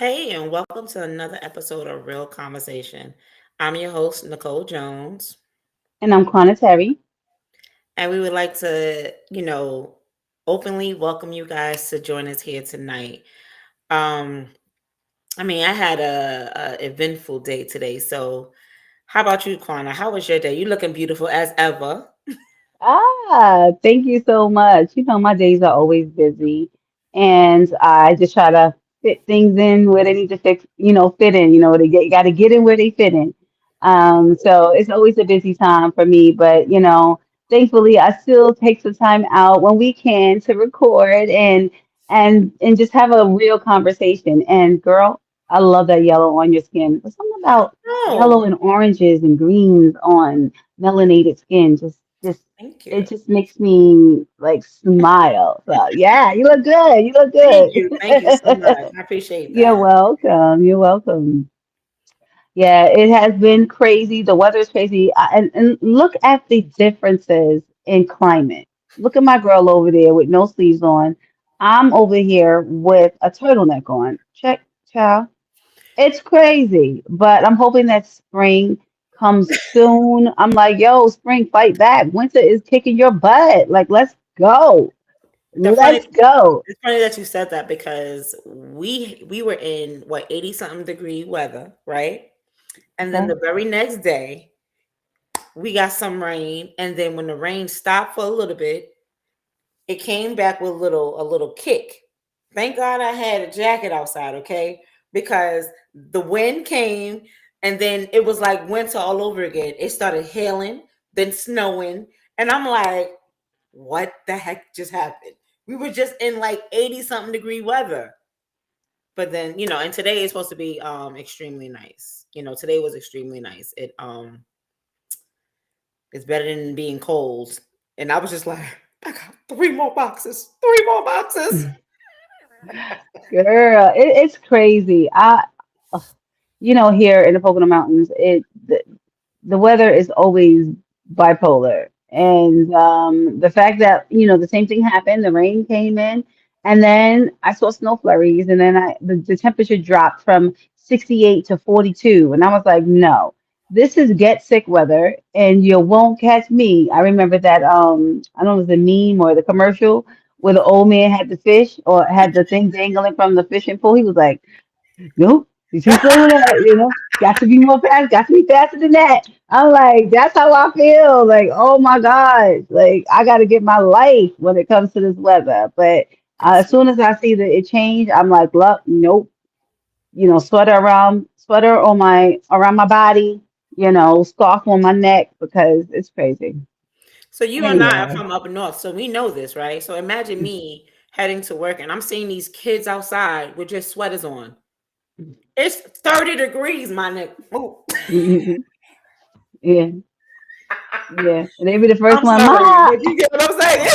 Hey, and welcome to another episode of Real Conversation. I'm your host, Nicole Jones, And I'm Quana Terry. and we would like to, openly welcome you guys to join us here tonight. Um, I had a eventful day today. So, how about you, Quana? How was your day? You looking beautiful as ever. Thank you so much. My days are always busy, and I just try to fit things in where they need to fit in. Got to get in where they fit in. So it's always a busy time for me, but thankfully I still take some time out when we can to record and just have a real conversation. And girl, I love that yellow on your skin. There's something about Oh, yellow and oranges and greens on melanated skin. Just thank it you. just makes me like smile. So yeah, you look good. You look Thank you. Thank you so much. good. I appreciate You're that. welcome. You're welcome. Yeah, it has been crazy. The weather is crazy. And look at the differences in climate. Look at my girl over there with no sleeves on. I'm over here with a turtleneck on. Check, child. It's crazy, but I'm hoping that spring comes soon. I'm like, yo, spring, fight back. Winter is kicking your butt. Like, let's go. The funny Let's go. It's funny that you said that because we were in what 80 something degree weather, right? And then Okay. the very next day, we got some rain, and then when the rain stopped for a little bit, it came back with a little kick. Thank God I had a jacket outside, okay? Because the wind came and then it was like winter all over again. It started hailing, then snowing, and I'm like, what the heck just happened? We were just in like 80 something degree weather. But then, and today is supposed to be extremely nice. Today was extremely nice. It's better than being cold. And I was just like, I got three more boxes. Three more boxes. Girl, it's crazy. Ugh, here in the Pocono Mountains, the weather is always bipolar. And the fact that, the same thing happened, the rain came in, and then I saw snow flurries, and then the temperature dropped from 68 to 42. And I was like, no, this is get sick weather, and you won't catch me. I remember that, I don't know if it was the meme or the commercial where the old man had the fish or had the thing dangling from the fishing pole. He was like, nope, you're too slow with that, got to be more fast, got to be faster than that. I'm like, that's how I feel. Like, oh my God, like I got to get my life when it comes to this weather. But It's as soon as I see that it changed, I'm like, look, nope, sweater on my around my body, scarf on my neck because it's crazy. so you and I are Anyway. from up north, so we know this, right? So imagine me heading to work and I'm seeing these kids outside with just sweaters on. It's 30 degrees, my nigga. Ooh. Yeah, yeah. And they be the first I'm one, sorry, Ma, but you get what I'm saying?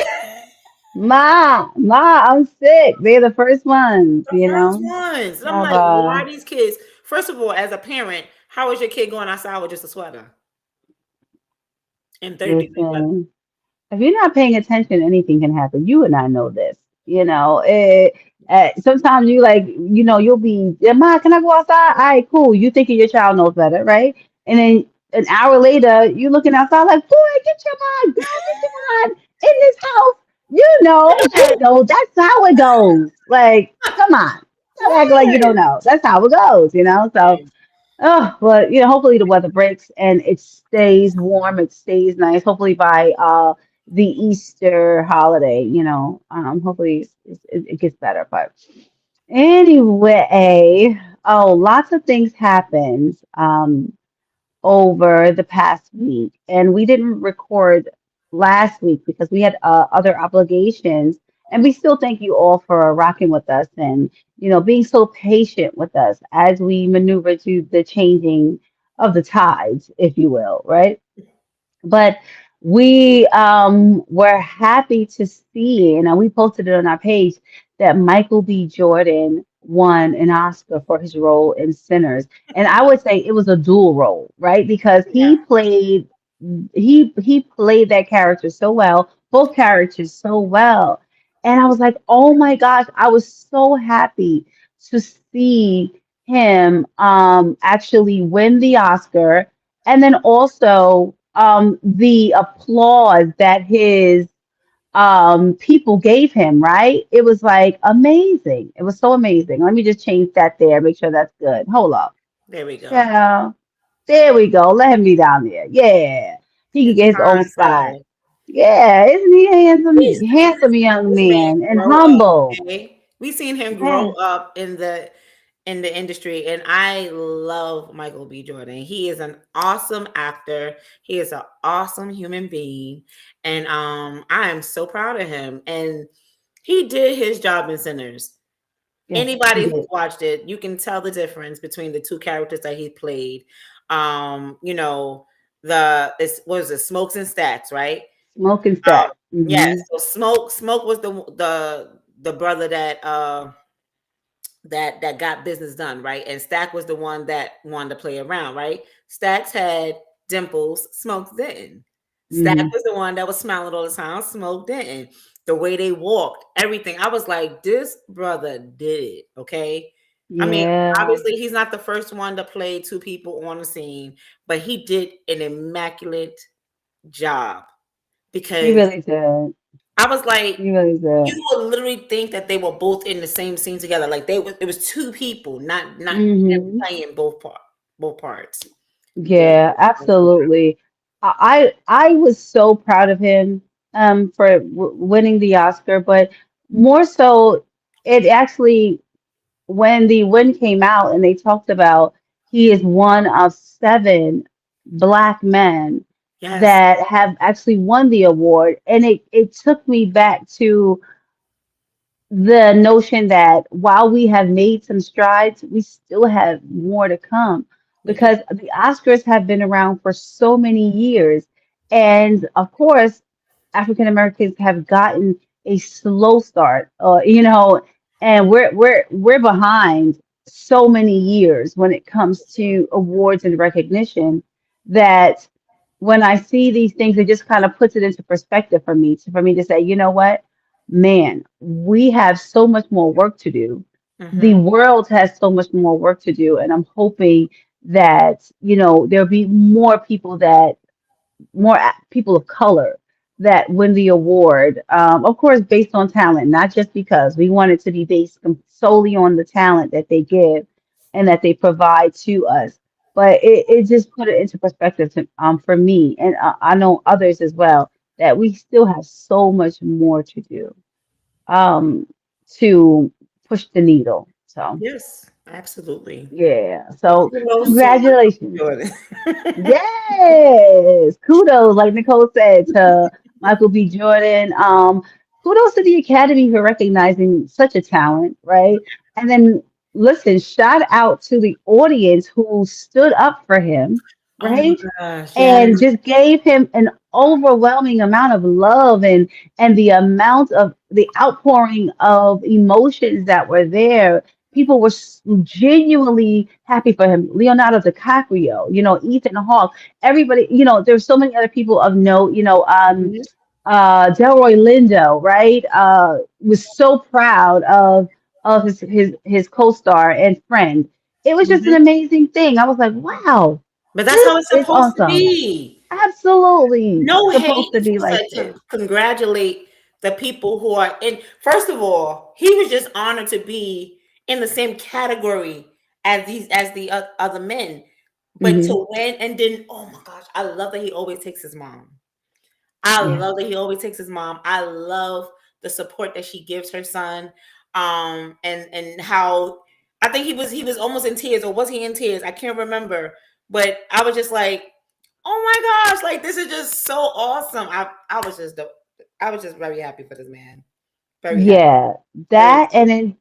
I'm sick. They're the first ones, The first ones. And I'm Have like, why these kids? First of all, as a parent, how is your kid going outside with just a sweater in 30-degree weather? listen, if you're not paying attention, anything can happen. You and I know this. Sometimes you like, you'll be, yeah, Ma, can I go outside? All right, cool. You thinking your child knows better, right? And then an hour later, you looking outside like, boy, get your mind, girl, get your mind in this house. That's how it goes. Like, come on. Don't act like you don't Right. know. That's how it goes. So Right. oh, but hopefully the weather breaks and it stays warm, it stays nice. Hopefully by the Easter holiday, hopefully it gets better. But anyway, oh, lots of things happened over the past week, and we didn't record last week because we had other obligations. And we still thank you all for rocking with us and being so patient with us as we maneuver to the changing of the tides, if you will, right? But we were happy to see, and we posted it on our page, that Michael B. Jordan won an Oscar for his role in Sinners. And I would say it was a dual role, right? Because Yeah. he played that character so well, both characters so well. And I was like, oh my gosh, I was so happy to see him actually win the Oscar, and then also the applause that his people gave him, right? It was like amazing. It was so amazing. Let me just change that there, make sure that's good. Hold up. There we go. Yeah. There we go. Let him be down there. Yeah. He can His get his own kind spot. self. Yeah, isn't he He's, handsome? he's Handsome young this man man and grow up. humble. Okay, we seen him grow Yes. up in the industry, and I love Michael B. Jordan. He is an awesome actor. He is an awesome human being, and I am so proud of him. And he did his job in Sinners. Yes, he Anybody who's did. watched it, you can tell the difference between the two characters that he played. You know, what was it, Smokes and Stacks, right? Smoking Um, stack. yes. Hmm. So Smoke was the brother that that got business done, right? And Stack was the one that wanted to play around, right? Stacks had dimples, Smoke didn't. Stack Hmm. was the one that was smiling all the time, Smoke didn't. The way they walked, everything. I was like, this brother did it. Okay. I mean, Yeah, obviously, he's not the first one to play two people on the scene, but he did an immaculate job he because really did. I was like, He really did. you would literally think that they were both in the same scene together. Like it was two people, not them Hmm. playing both parts. So Yeah, absolutely. I was so proud of him for winning the Oscar, but more so, it actually when the win came out and they talked about he is one of seven black men yes, that have actually won the award, and it took me back to the notion that while we have made some strides, we still have more to come we do. because the Oscars have been around for so many years. And of course, African Americans have gotten a slow start, and we're behind so many years when it comes to awards and recognition that when I see these things, it just kind of puts it into perspective for me to say, you know what? Man, we have so much more work to do. The Hmm. world has so much more work to do, and I'm hoping that, there'll be more people of color that win the award. Of course, based on talent, not just because we want it to be based solely on the talent that they give and that they provide to us. But it just put it into perspective for me, and I know others as well, that we still have so much more to do um, to push the needle. So, Yes, absolutely. yeah. So So, kudos to Michael B. congratulations. Jordan. Yes. Kudos, like Nicole said, to Michael B. Jordan. Kudos to the Academy for recognizing such a talent, right? And then, listen, shout out to the audience who stood up for him, Oh my right? gosh, yes. And just gave him an overwhelming amount of love and the amount of the outpouring of emotions that were there. People were genuinely happy for him. Leonardo DiCaprio, Ethan Hawke, everybody, there's so many other people of note, Mhm. Delroy Lindo, right? Was so proud of his co-star and friend. It was just an Mhm. amazing thing. I was like, wow, But that's how this it's is supposed to awesome. be. Absolutely No hate. supposed to You're be supposed like to this. congratulate the people who are in. First of all, he was just honored to be in the same category as the other men, but Hmm. to win and then, oh my gosh, I love that he always takes his mom. I Yeah. love that he always takes his mom. I love the support that she gives her son. And how I think he was almost in tears, or was he in tears? I can't remember. But I was just like, oh my gosh, like this is just so awesome. I was just very happy for this man. Very happy. Yeah, Very that and then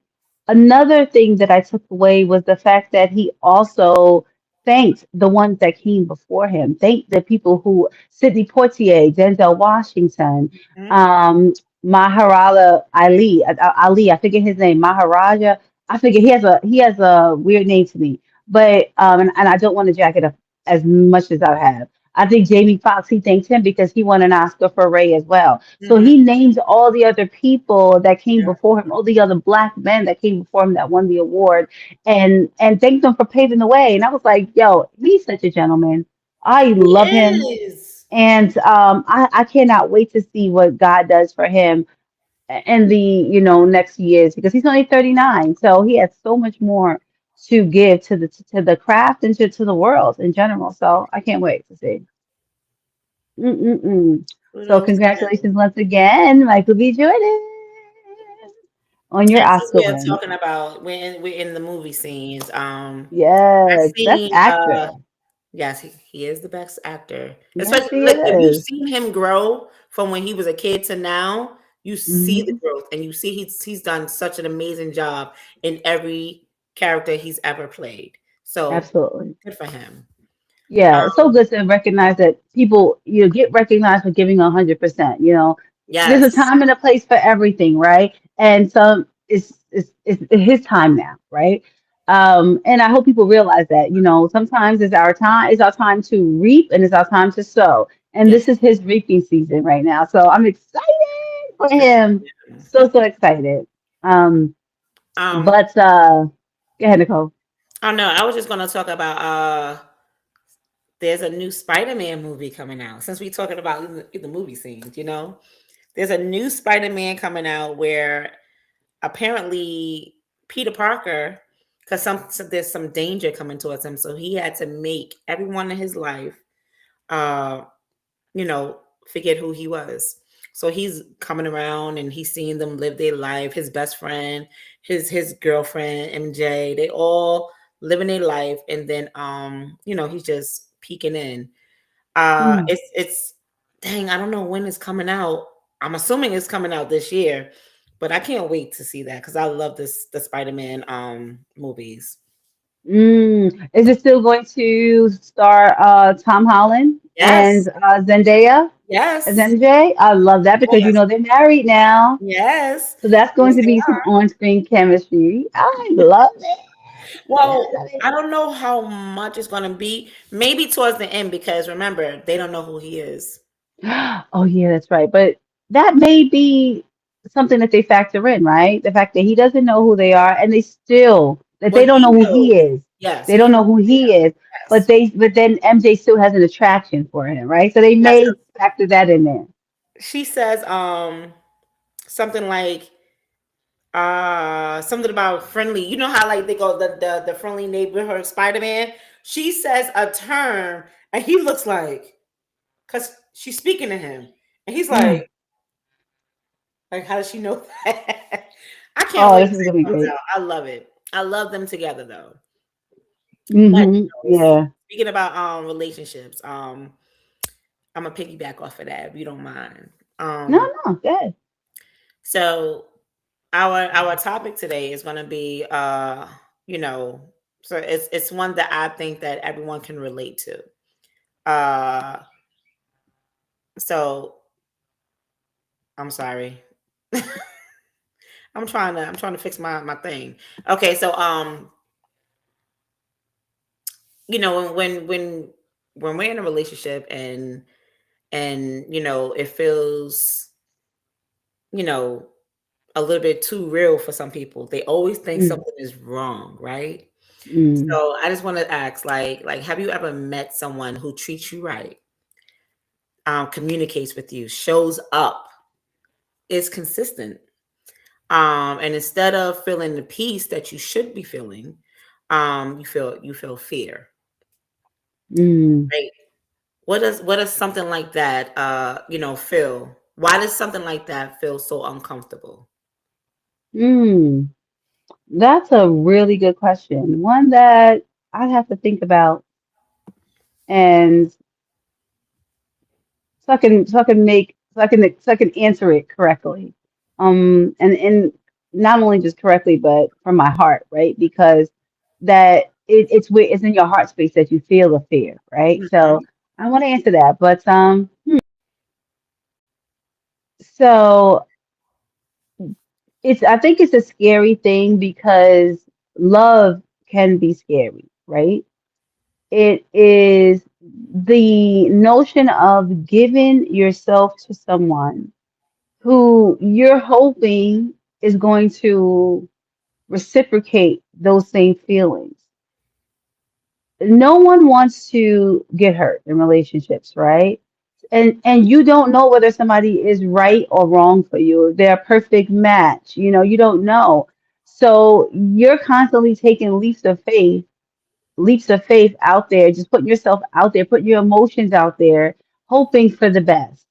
another thing that I took away was the fact that he also thanked the ones that came before him. Thanked the people who Sidney Poitier, Denzel Washington, Mhm. um, Maharala Ali, Ali, I forget his name, Maharaja. I forget he has a weird name to me, but and I don't want to jack it up as much as I have. I think Jamie Foxx, he thanked him because he won an Oscar for Ray as well. So Hmm. he named all the other people that came Yeah. before him, all the other black men that came before him that won the award, and thanked them for paving the way. And I was like, yo, he's such a gentleman. I He love him. is. And I cannot wait to see what God does for him in the next years because he's only 39, so he has so much more to give to the craft and to the world in general. So I can't wait to see. Mm-mm-mm. So Kudos to him. congratulations once again, Michael B. Jordan, on your And since Oscar we are win. talking about we're in the movie scenes, I Yes, best seen actor. yes, he is the best actor. Yes, Especially he like if you've is. seen him grow from when he was a kid to now, you see the Hmm. growth and you see he's done such an amazing job in every character he's ever played. So Absolutely. good for him. Yeah, it's so Um, good to recognize that people, get recognized for giving 100%. There's a yes. time and a place for everything, right? And so it's his time now, right? And I hope people realize that, sometimes it's our time to reap and it's our time to sow. And Yes. this is his reaping season right now. So I'm excited for Good him. for him. So excited. Um, Um, but go ahead, Nicole. oh no, I was just gonna talk about there's a new Spider-Man movie coming out. Since we're talking about in the movie scenes, there's a new Spider-Man coming out where apparently Peter Parker, because there's some danger coming towards him, so he had to make everyone in his life, uh, you know, forget who he was. So he's coming around and he's seeing them live their life. His best friend, his girlfriend, MJ, they all living their life, and then he's just peeking in. Mm. It's dang, I don't know when it's coming out. I'm assuming it's coming out this year, but I can't wait to see that because I love the Spider-Man movies. Is it still going to star Tom Holland and Yes, Zendaya as yes, MJ? I love that because yes, they're married now. yes, So that's going yes, to they be some are. on-screen chemistry. I love it. I Well, love I don't know how much it's gonna be. Maybe towards the end because remember they don't know who he is. it. Oh yeah, that's right. But that may be something that they factor in, right? The fact that he doesn't know who they are and that Well, they don't he know who he knows. is. Yes, They he don't know knows. who he is, Yes, but then MJ still has an attraction for him, right? So they yes. may factor that in there. She says something like something about friendly. You know how like they go the friendly neighborhood Spider-Man? She says a term and he looks like because she's speaking to him and he's Mm. like how does she know that? I can't Oh, wait this till is gonna it be comes great. out. I love it. I love them together though. But Yeah. speaking about relationships, I'm gonna piggyback off of that if you don't mind. No, Um no, good. so our topic today is gonna be you know, so it's one that I think that everyone can relate to. Uh so I'm sorry. I'm trying to fix my thing. Okay, so when we're in a relationship and it feels you know a little bit too real for some people. They always think Mm, something is wrong, right? mm, So I just want to ask, like, have you ever met someone who treats you right, communicates with you, shows up, is consistent, and instead of feeling the peace that you should be feeling, you feel fear, mm, right? What does something like that, feel? Why does something like that feel so uncomfortable? mm. That's a really good question. One that I'd have to think about and so I can answer it correctly. And not only just correctly, but from my heart, right? Because it's in your heart space that you feel the fear, right? So Mhm. I want to answer that, but so I think it's a scary thing because love can be scary, right? It is the notion of giving yourself to someone who you're hoping is going to reciprocate those same feelings. No one wants to get hurt in relationships, right? And you don't know whether somebody is right or wrong for you. They're a perfect match. You don't know. So you're constantly taking leaps of faith out there, just putting yourself out there, putting your emotions out there, hoping for the best.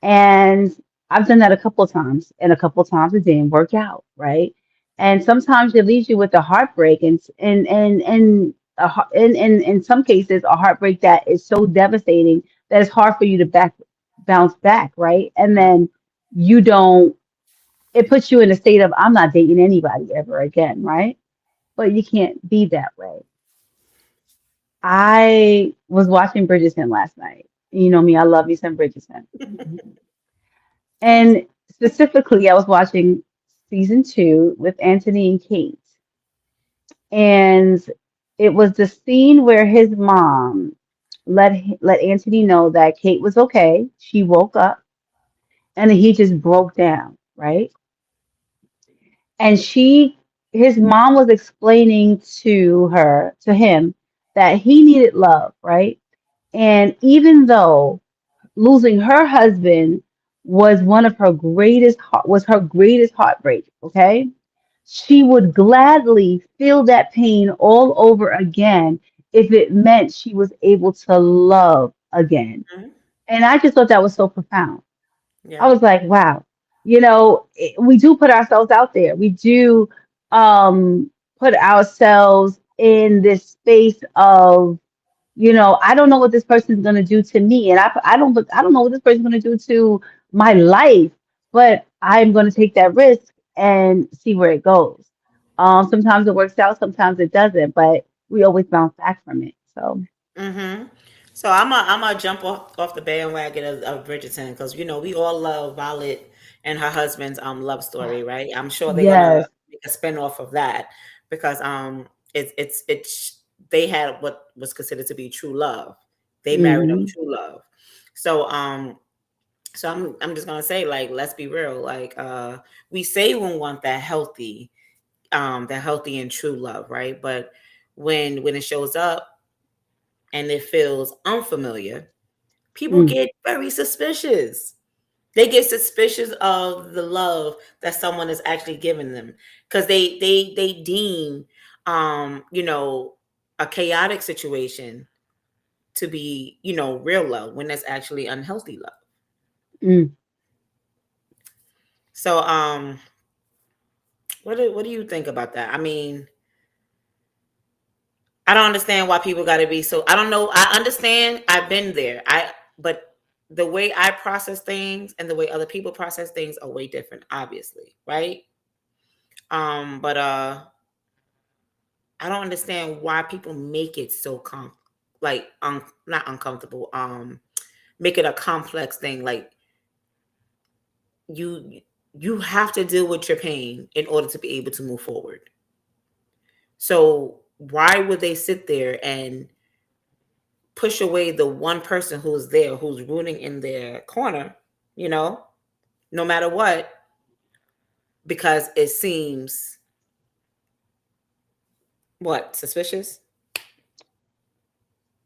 And I've done that a couple of times, and a couple of times it didn't work out, right? And sometimes it leaves you with a heartbreak, and in some cases a heartbreak that is so devastating that it's hard for you to bounce back, right? And then you don't. It puts you in a state of I'm not dating anybody ever again, right? But you can't be that way. I was watching Bridgerton last night. You know me, I love me some Bridgerton. And specifically, I was watching season 2 with Anthony and Kate. And it was the scene where his mom let Anthony know that Kate was okay. She woke up and he just broke down, right? And his mom was explaining to him that he needed love, right? And even though losing her husband was her greatest heartbreak, okay? She would gladly feel that pain all over again if it meant she was able to love again. Mhm. And I just thought that was so profound. I Yeah. was like, wow, we do put ourselves out there. We do put ourselves in this space of, I don't know what this person's going to do to me, and I don't know what this person's going to do to my life, but I'm going to take that risk and see where it goes. Sometimes it works out, sometimes it doesn't, but we always bounce back from it. So Mm-hmm. So I'm a jump off the bandwagon of Bridgerton because we all love Violet and her husband's love story, right? I'm sure they're gonna yes. make a spinoff of that because it's they had what was considered to be true love. They married up Hmm. true love. So I'm just gonna say, like, let's be real. Like, we say we want that healthy and true love, right? But when it shows up and it feels unfamiliar, people Mm, get very suspicious. They get suspicious of the love that someone is actually giving them because they deem you know a chaotic situation to be real love when that's actually unhealthy love. mm. So what do you think about that? I mean, I don't understand why people got to be so. I don't know. I understand. I've been there. But the way I process things and the way other people process things are way different, obviously, right? But I don't understand why people make it so not uncomfortable. Make it a complex thing. Like you you have to deal with your pain in order to be able to move forward. So why would they sit there and push away the one person who's there, who's rooting in their corner, you know, no matter what, because it seems what suspicious.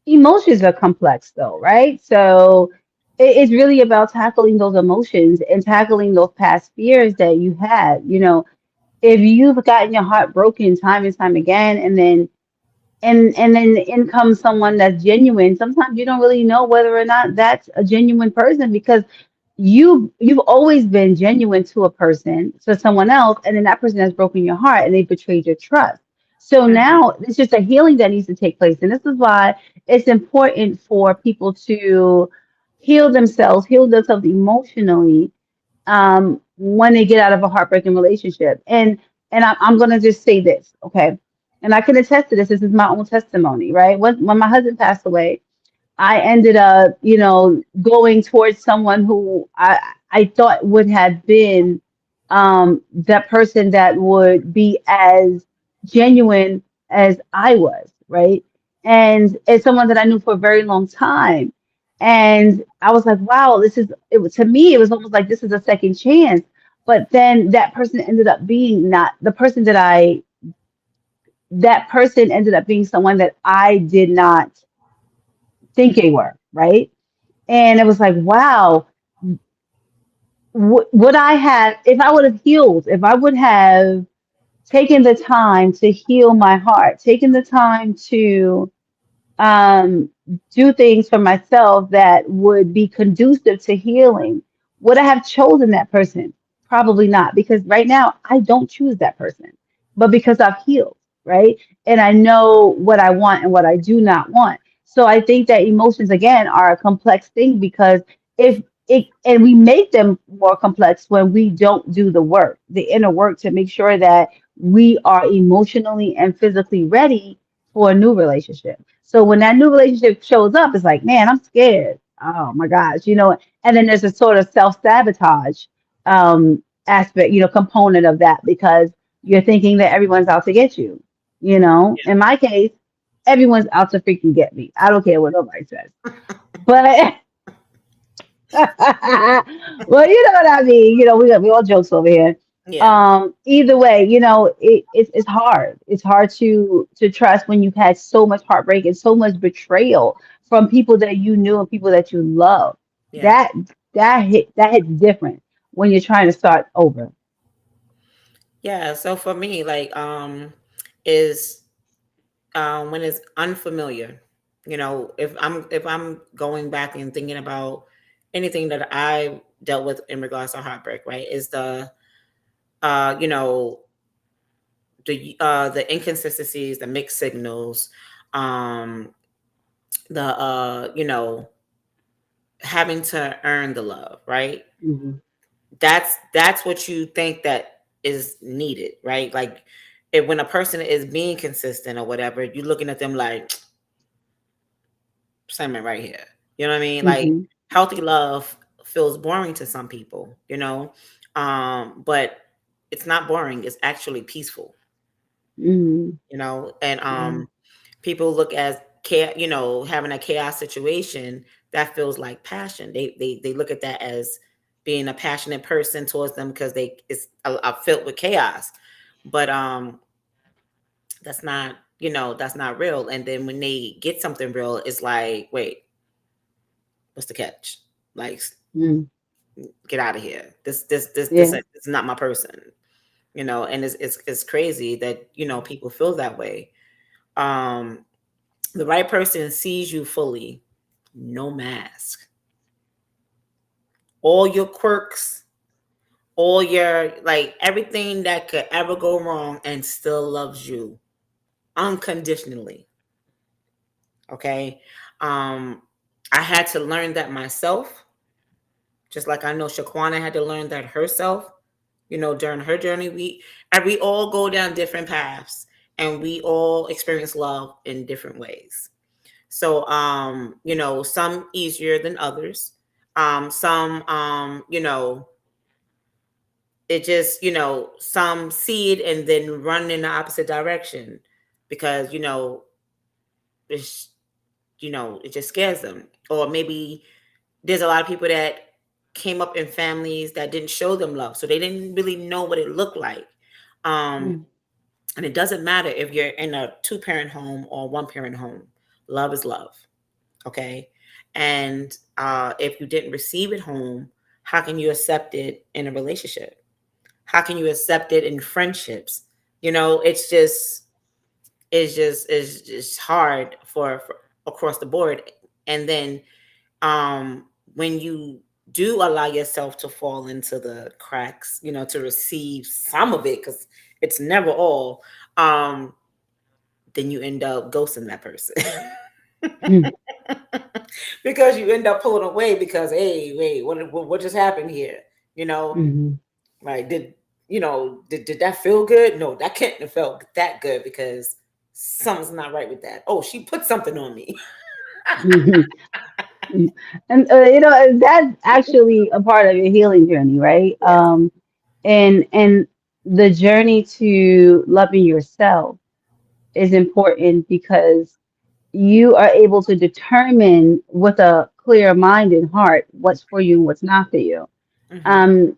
Emotions are complex though, right? So it's really about tackling those emotions and tackling those past fears that you had. If you've gotten your heart broken time and time again, and then in comes someone that's genuine, sometimes you don't really know whether or not that's a genuine person because you've always been genuine to someone else, and then that person has broken your heart and they betrayed your trust. So Mhm. now it's just a healing that needs to take place, and this is why it's important for people to heal themselves emotionally, when they get out of a heartbreaking relationship. And I'm gonna just say this, okay? And I can attest to this. This is my own testimony, right? When my husband passed away, I ended up, going towards someone who I thought would have been that person that would be as genuine as I was, right? and it's someone that I knew for a very long time. And I was like, wow, it was, to me, it was almost like this is a second chance. But then that person ended up being not the person that person ended up being someone that I did not think they were, right? And it was like, wow, would I have, if I would have healed, if I would have taken the time to heal my heart, taken the time to um, do things for myself that would be conducive to healing, would I have chosen that person? Probably not, because right now I don't choose that person, but because I've healed, right? And I know what I want and what I do not want. So I think that emotions, again, are a complex thing because if and we make them more complex when we don't do the work, the inner work to make sure that we are emotionally and physically ready for a new relationship. So when that new relationship shows up, it's like, man, I'm scared. Oh my gosh, and then there's a sort of self-sabotage aspect, component of that because you're thinking that everyone's out to get you. In my case, everyone's out to freaking get me. I don't care what nobody says. But well, you know what I mean. We all jokes over here. Yeah. Either way, it's hard. It's hard to trust when you've had so much heartbreak and so much betrayal from people that you knew and people that you love. Yeah. That that hits different when you're trying to start over. Yeah. So for me, like, is when it's unfamiliar. If I'm going back and thinking about anything that I dealt with in regards to heartbreak, right? Is uh, you know, the inconsistencies, the mixed signals, um, the having to earn the love, right? Hmm. That's what you think that is needed, right? Like, when a person is being consistent or whatever, you're looking at them like segment right here. You know what I mean? Like, Hmm. healthy love feels boring to some people, but it's not boring. It's actually peaceful, Hmm. and Yeah. people look at chaos, having a chaos situation that feels like passion. They look at that as being a passionate person towards them because filled with chaos, but that's not real. And then when they get something real, it's like, wait, what's the catch? Like, Mm. get out of here. This Yeah. is not my person. And it's crazy that people feel that way. Um, the right person sees you fully, no mask, all your quirks, all your, like, everything that could ever go wrong, and still loves you unconditionally. Okay. Um, I had to learn that myself, just like I know Shaquana had to learn that herself. During her journey, we all go down different paths, and we all experience love in different ways. So, some easier than others. Some, it just, some see it and then run in the opposite direction because, it's, it just scares them. Or maybe there's a lot of people that came up in families that didn't show them love, so they didn't really know what it looked like. Um, Mm. and it doesn't matter if you're in a two-parent home or one-parent home. Love is love. Okay. And if you didn't receive it home, how can you accept it in a relationship? How can you accept it in friendships? It's just hard for across the board. And then when you do allow yourself to fall into the cracks, to receive some of it, because it's never all, um, then you end up ghosting that person. Mm. Because you end up pulling away because, hey, wait, what just happened here? You know, Mhm. like, did that feel good? No, that can't have felt that good because something's not right with that. Oh, she put something on me. Mhm. Mm. And that's actually a part of your healing journey, right? Yes. And the journey to loving yourself is important because you are able to determine with a clear mind and heart what's for you and what's not for you. Mm-hmm.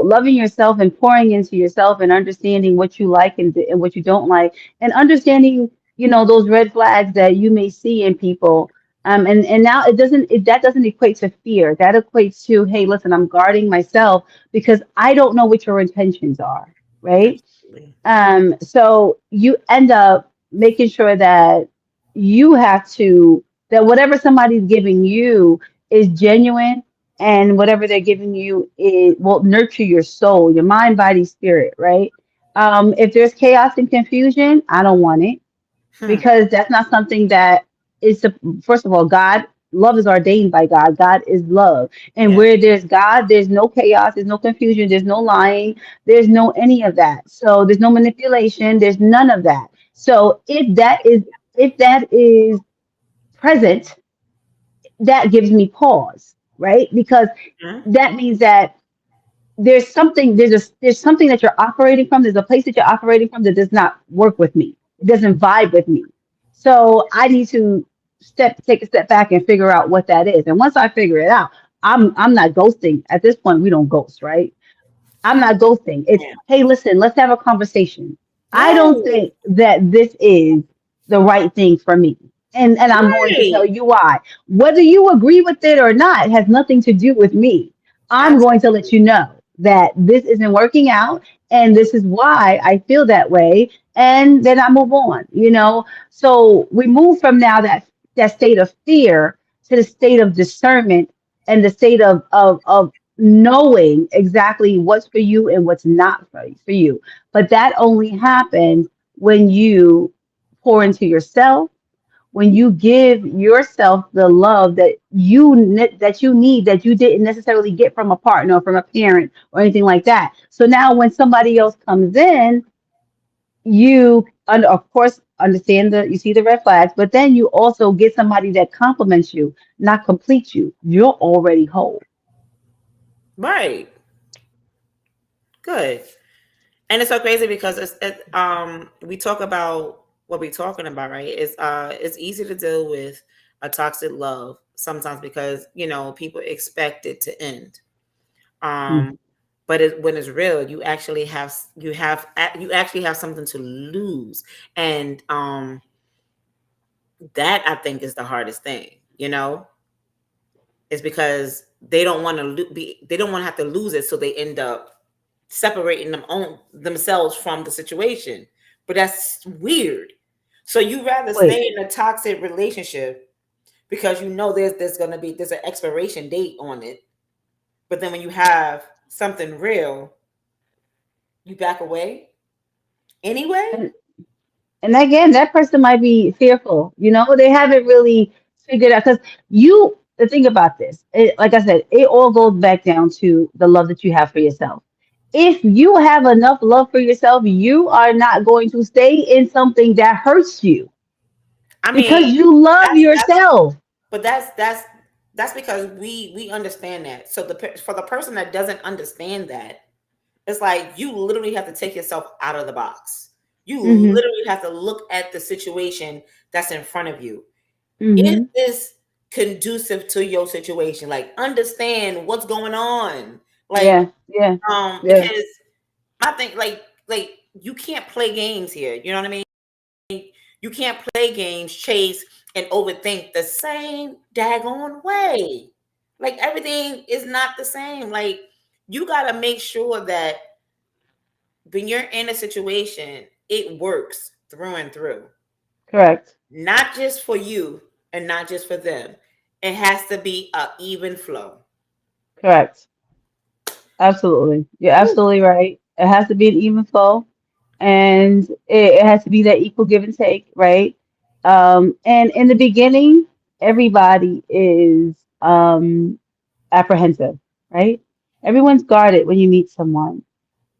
Loving yourself and pouring into yourself and understanding what you like and what you don't like, and understanding, those red flags that you may see in people. And now that doesn't equate to fear. That equates to, hey, listen, I'm guarding myself because I don't know what your intentions are, right? Absolutely. So you end up making sure that you have to, that whatever somebody's giving you is genuine, and whatever they're giving you it will nurture your soul, your mind, body, spirit, right? If there's chaos and confusion, I don't want it, Hmm. because that's not something that first of all, God, love is ordained by God. God is love. And Yeah. where there's God, there's no chaos, there's no confusion, there's no lying, there's no any of that. So there's no manipulation, there's none of that. So if that is present, that gives me pause, right? Because Mhm. that means that there's something that you're operating from. There's a place that you're operating from that does not work with me. It doesn't vibe with me. So I need to take a step back and figure out what that is. And once I figure it out, I'm not ghosting. At this point, we don't ghost, right? I'm not ghosting. It's, Yeah. hey, listen, let's have a conversation. I don't Right. think that this is the right thing for me. And I'm going to tell Right. you why. Whether you agree with it or not has nothing to do with me. I'm going to let Absolutely. you know that this isn't working out, and this is why I feel that way. And then I move on. So we move from now that state of fear to the state of discernment, and the state of knowing exactly what's for you and what's not for you. But that only happens when you pour into yourself, when you give yourself the love that you need, that you didn't necessarily get from a partner or from a parent or anything like that. So now when somebody else comes in, of course, understand you see the red flags, but then you also get somebody that compliments you, not completes you. You're already whole. Right. Good. And it's so crazy because we talk about what we're talking about, right? It's easy to deal with a toxic love sometimes because people expect it to end. Mm. Um, but when it's real, you actually have something to lose, and that I think is the hardest thing. Is because they don't want to they don't want to have to lose it, so they end up separating themselves from the situation. But that's weird. So you rather Wait. stay in a toxic relationship because there's an expiration date on it. But then when you have something real, you back away anyway. And again, that person might be fearful. They haven't really figured out, because the thing about this, like I said, it all goes back down to the love that you have for yourself. If you have enough love for yourself, you are not going to stay in something that hurts you, I because mean, you love that's yourself. but that's because we understand that. So for the person that doesn't understand that, it's like you literally have to take yourself out of the box. You Hmm. literally have to look at the situation that's in front of you. Is Hmm. this conducive to your situation? Like, understand what's going on. Like, Yeah, yeah, yeah. because my thing, like you can't play games here. You know what I mean? You can't play games, chase, and overthink the same daggone way. Like everything is not the same. Like you gotta make sure that when you're in a situation, it works through and through. Correct. Not just for you and not just for them. It has to be a even flow. Correct. Absolutely. You're Woo. absolutely right. It has to be an even flow, and it has to be that equal give and take, right? And in the beginning, everybody is apprehensive, right? Everyone's guarded when you meet someone.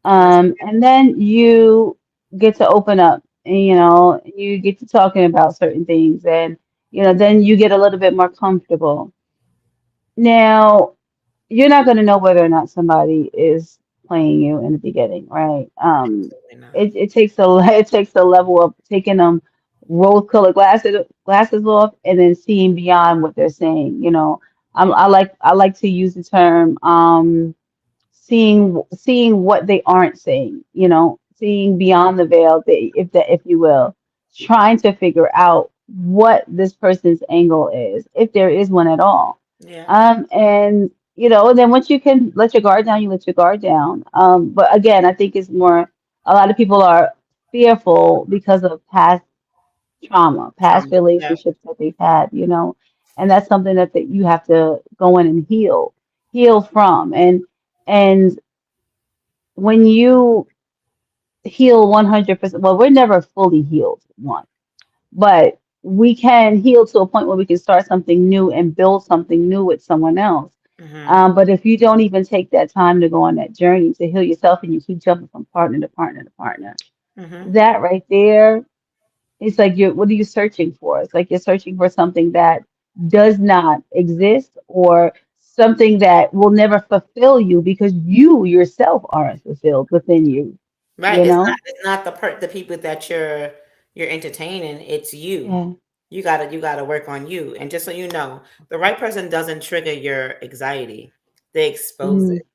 And then you get to open up, and you get to talking about certain things, and then you get a little bit more comfortable. Now, you're not going to know whether or not somebody is playing you in the beginning, right? Absolutely not. It takes a it takes a level of taking them rose-colored glasses off, and then seeing beyond what they're saying. I like to use the term seeing what they aren't saying. Seeing beyond the veil, if you will, trying to figure out what this person's angle is, if there is one at all. Yeah. And and then once you can let your guard down, you let your guard down. But again, I think it's more, a lot of people are fearful because of past trauma, past Yeah. relationships that they've had, and that's something that you have to go in and heal from. And when you heal 100%, well, we're never fully healed, one, but we can heal to a point where we can start something new and build something new with someone else. Mm-hmm. But if you don't even take that time to go on that journey to heal yourself, and you keep jumping from partner to partner to partner, Mm-hmm. that right there, it's like what are you searching for? It's like you're searching for something that does not exist, or something that will never fulfill you because you yourself aren't fulfilled within you, Right. you It's not know? it's not the people that you're entertaining, it's you. Yeah. You gotta work on you. And just so you know, the right person doesn't trigger your anxiety. They expose Mm, it.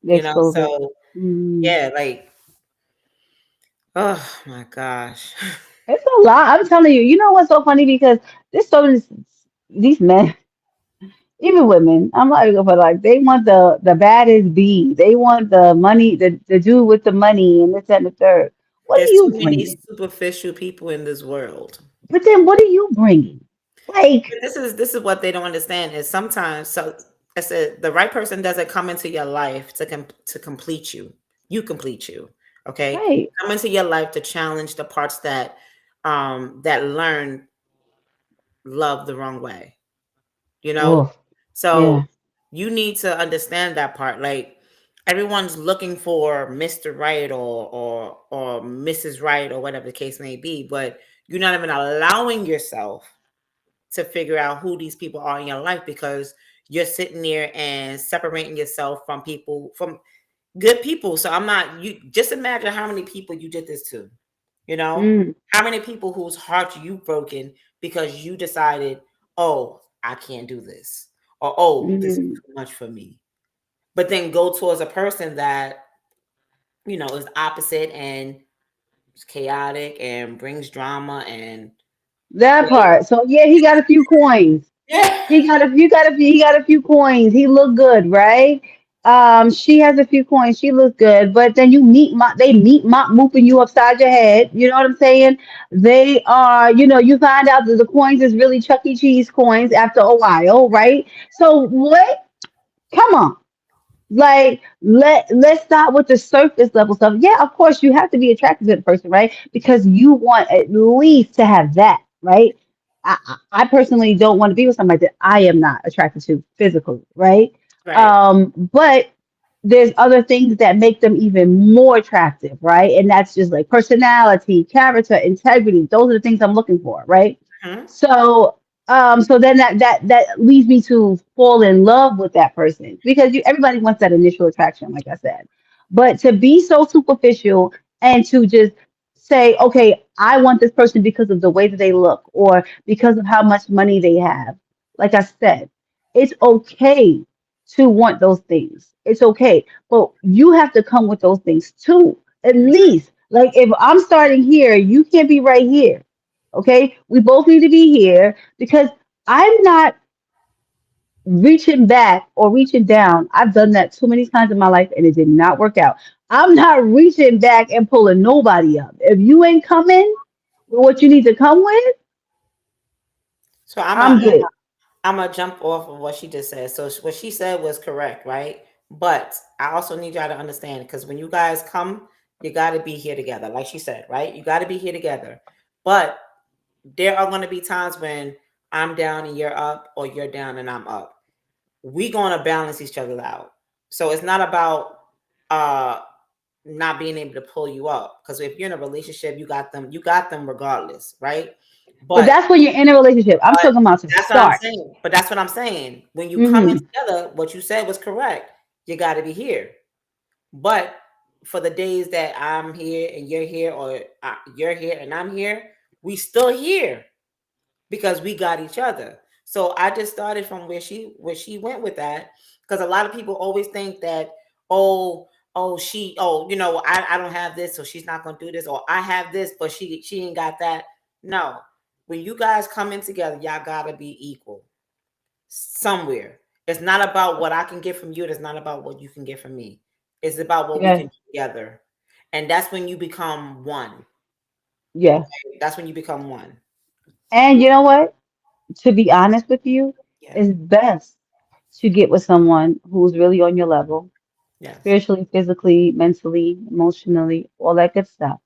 they expose it. So Mm. yeah, like, oh my gosh. It's a lot. I'm telling you, you know what's so funny? Because this so many, these men, even women, I'm like, but like they want the baddest B. They want the money, the dude with the money and this that, and the third. What are There's you too many bringing? superficial people in this world. But then what are you bringing? Like, But this is what they don't understand is sometimes, so I said, the right person doesn't come into your life to complete you. You complete you. Okay? right. Come into your life to challenge the parts that learn love the wrong way. You know? Oh, So yeah. you need to understand that part. Like, everyone's looking for Mr. Right or Mrs. Right or whatever the case may be, but you're not even allowing yourself to figure out who these people are in your life because you're sitting there and separating yourself from people, from good people. So I'm not, you just imagine how many people you did this to, you know, Mm, how many people whose hearts you've broken because you decided, oh, I can't do this, or oh, this is mm. too much for me. But then go towards a person that, is opposite and is chaotic and brings drama and That part. So yeah, he got a few coins. yeah. He got a few coins. He looked good, right? She has a few coins. She looks good, but then they meet mop mooping you upside your head. You know what I'm saying? They are, you find out that the coins is really Chuck E. Cheese coins after a while, right? So what? Come on. Like, let's start with the surface level stuff. Yeah, of course you have to be attracted to the person, right? Because you want at least to have that, right? I personally don't want to be with somebody that I am not attracted to physically, right? Right. But there's other things that make them even more attractive, right? And that's just like personality, character, integrity. Those are the things I'm looking for, right? Mhm. So then that leads me to fall in love with that person, because everybody wants that initial attraction, like I said. But to be so superficial and to just say, okay, I want this person because of the way that they look or because of how much money they have. Like I said, it's okay to want those things. It's okay. But you have to come with those things too. At least, like, if I'm starting here, you can't be right here. Okay? We both need to be here, because I'm not reaching back or reaching down. I've done that too many times in my life and it did not work out. I'm not reaching back and pulling nobody up. If you ain't coming with what you need to come with, So I'm I'm a good. I'm gonna jump off of what she just said. So what she said was correct, right? But I also need y'all to understand, because when you guys come, you got to be here together, like she said, right? You got to be here together. But there are going to be times when I'm down and you're up, or you're down and I'm up. We going to balance each other out. So it's not about uh not being able to pull you up, because if you're in a relationship, you got them regardless, right? But But that's when you're in a relationship. I'm but talking about to that's what I'm start. saying. But that's what I'm saying. When you come in Hmm. together, what you said was correct. You got to be here. But for the days that I'm here and you're here, or you're here and I'm here, We still here because we got each other. So I just started from where she went with that, because a lot of people always think that, oh, I don't have this, so she's not gonna do this, or I have this but she ain't got that. No, when you guys come in together, y'all gotta be equal somewhere. It's not about what I can get from you. It's not about what you can get from me. It's about what we can Yeah, do together, and that's when you become one. yeah. Okay, that's when you become one. And you know what? To be honest with you, Yeah. it's best to get with someone who's really on your level, Yes. spiritually, physically, mentally, emotionally, all that good stuff.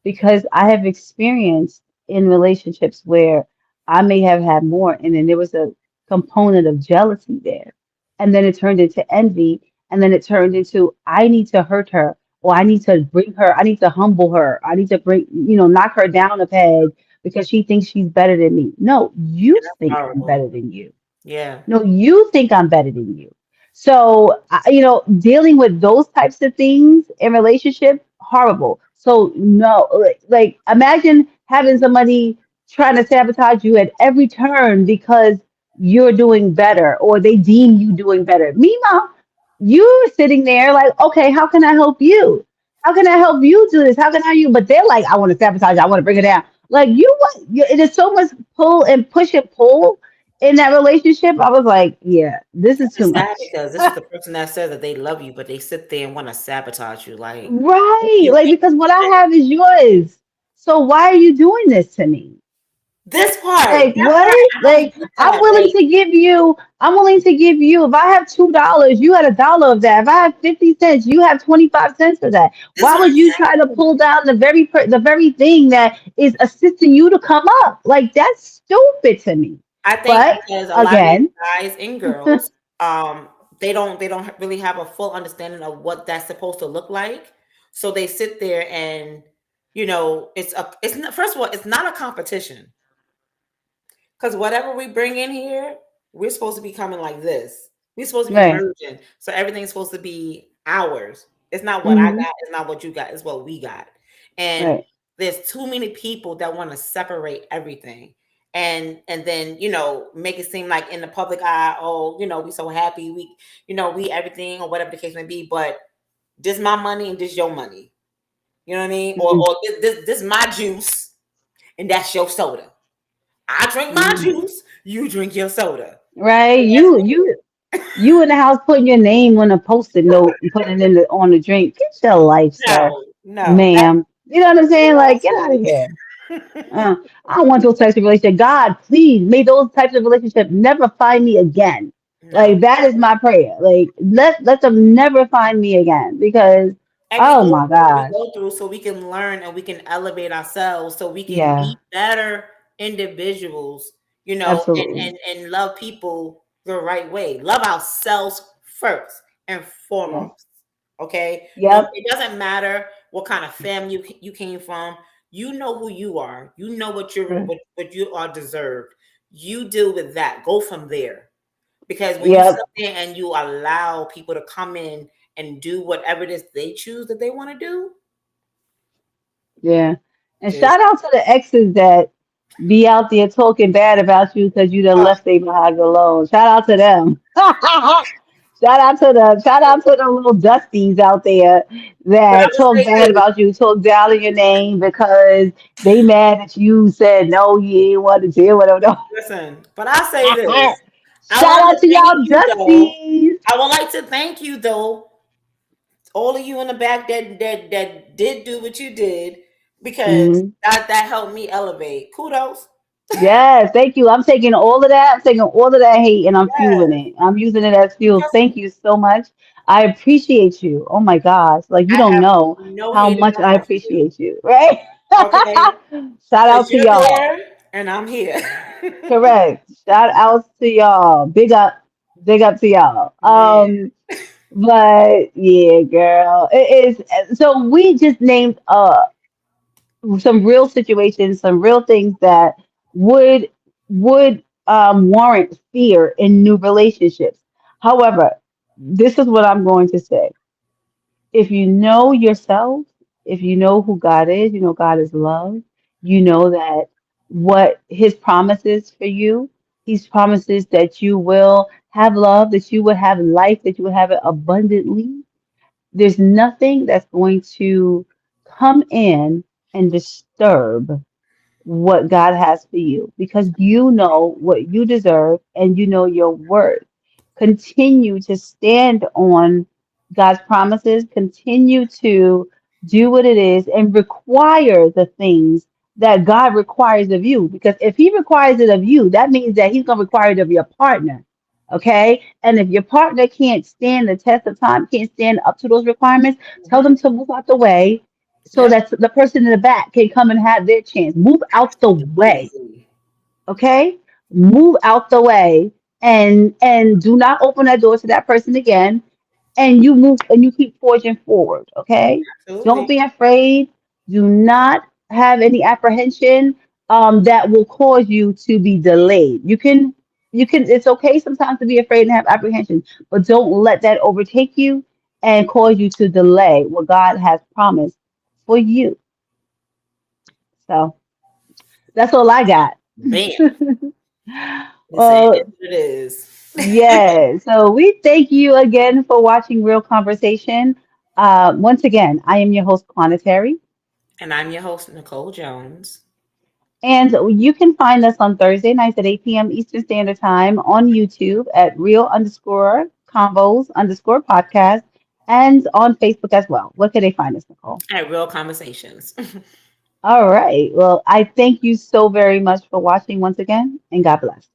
Because I have experienced in relationships where I may have had more, and then there was a component of jealousy there. And then it turned into envy, and then it turned into I need to hurt her, or I need to bring her, I need to humble her, I need to bring, knock her down a peg because she thinks she's better than me. No, you That's think I'm horrible. better than you. Yeah. No, you think I'm better than you. So, dealing with those types of things in relationship, horrible. So, no, like imagine having somebody trying to sabotage you at every turn because you're doing better or they deem you doing better. Meanwhile, you're sitting there like, okay, how can I help you? How can I help you do this? How can I you? But they're like, I want to sabotage. I want to bring it down. Like it is so much pull and push and pull in that relationship. I was like, yeah, this is too It's sad much. because this is the person that says that they love you, but they sit there and want to sabotage you. Like, Right. you Like, can't because do what I that. have is yours. So why are you doing this to me? This part, Like, that part, what? I don't Like, get that. I'm willing to give you, if I have $2, you had $1 of that. If I have 50 cents, you have 25 cents of that. This is Why what would I'm you try to saying. pull down the very thing that is assisting you to come up? Like, that's stupid to me. I think But because a lot of these again, guys and girls, um, they don't really have a full understanding of what that's supposed to look like. So they sit there and, it's not, first of all, it's not a competition, because whatever we bring in here, we're supposed to be coming like this. We're supposed to be right. merging. So everything's supposed to be ours. It's not what I Hmm. got, it's not what you got, it's what we got. And Right. there's too many people that want to separate everything. And then, make it seem like in the public eye, oh, we so happy, we everything, or whatever the case may be, but this my money and this your money. You know what I mean? Or this my juice and that's your soda. I drink my Hmm. juice, you drink your soda. Right. That's You in the house putting your name on a post-it note and putting it on the drink. Get your life, sir, no, that's ma'am. You know what I'm saying? Like, get out of nasty. here. I don't want those types of relationships. God, please, may those types of relationships never find me again. Like No. that is my prayer. Like let them never find me again because And we oh go my through what we gosh. go through so we can learn and we can elevate ourselves so we can Yeah, be better individuals, absolutely. and love people the right way. Love ourselves first and Yeah. foremost. Okay? No, Yep. it doesn't matter what kind of family you came from. You know who you are. You know what you are deserved. You deal with that. Go from there. Because when you sit Yep. there and you allow people to come in and do whatever it is they choose that they want to do, Yeah. And just shout out to the exes that be out there talking bad about you because you done oh, left they behind alone. Shout out to them. Shout out to the little dusties out there but I that will talk say bad this. about you, talk down on your name because they mad that you said no, you ain't want to deal with them. Listen, but I say this. I Shout want out to to thank y'all you though. dusties. I would like to thank you though, all of you in the back that did do what you did, because Mhm. that helped me elevate. Kudos. Yes, thank you. I'm taking all of that. I'm taking all of that hate and I'm fueling Yes, it. I'm using it as fuel. because Thank you so much. I appreciate you. Oh my gosh. Like you I don't have know no how hate in much my I heart for you. appreciate you. Right? Okay, Shout because out to you're y'all. there and I'm here. Correct. Shout out to y'all. Big up. Big up to y'all. Man, But yeah, girl. It is so we just named some real situations, some real things that would warrant fear in new relationships. However, this is what I'm going to say. If you know yourself, if you know who God is, you know God is love, you know that. what his promises for you. He's promises that you will have love, that you will have life, that you will have it abundantly. There's nothing that's going to come in and disturb what God has for you because you know what you deserve and you know your worth. Continue to stand on God's promises, continue to do what it is and require the things that God requires of you. Because if He requires it of you, that means that He's going to require it of your partner. Okay. And if your partner can't stand the test of time, can't stand up to those requirements, tell Mhm. them to move out the way so Yep. that the person in the back can come and have their chance. Move out the way. Absolutely. Okay, move out the way and do not open that door to that person again, and you move and you keep forging forward. Okay, don't Absolutely. be afraid. Do not have any apprehension that will cause you to be delayed. You can it's okay sometimes to be afraid and have apprehension, but don't let that overtake you and cause you to delay what God has promised for you. So that's all I got. Bam. Listen, it is Well, what it is. yeah. So we thank you again for watching Real Conversation. Once again, I am your host, Quanitary, And I'm your host, Nicole Jones. and you can find us on Thursday nights at 8 p.m. Eastern Standard Time on YouTube at Real underscore Convos underscore podcast and on Facebook as well. Where can they find us, Nicole? At Real Conversations. All right. Well, I thank you so very much for watching once again, and God bless.